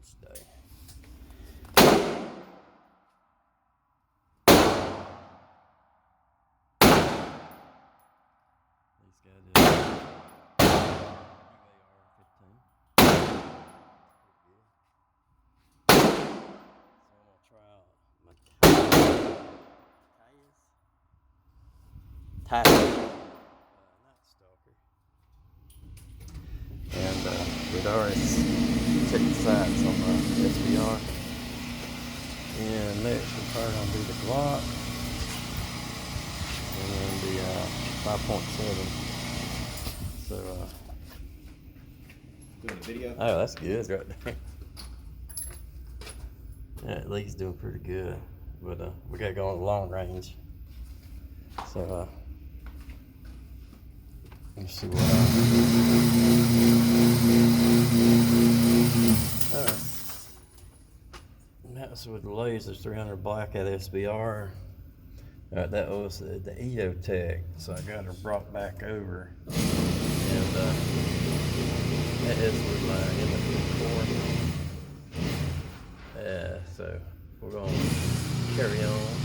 stay. These guys did UAR 15. So I'm gonna try out my Night Stalker. And we'd already checked the sights on the SBR. And next we're probably gonna do the Glock. And then the 5.7. So doing the video? Oh, that's good right there. Yeah, at least doing pretty good. But we gotta go on the long range. So let's see what Alright. That was with the lasers 300 black at SBR. That was the EOTech, so I got her brought back over. And that is with my M4. So we're gonna carry on.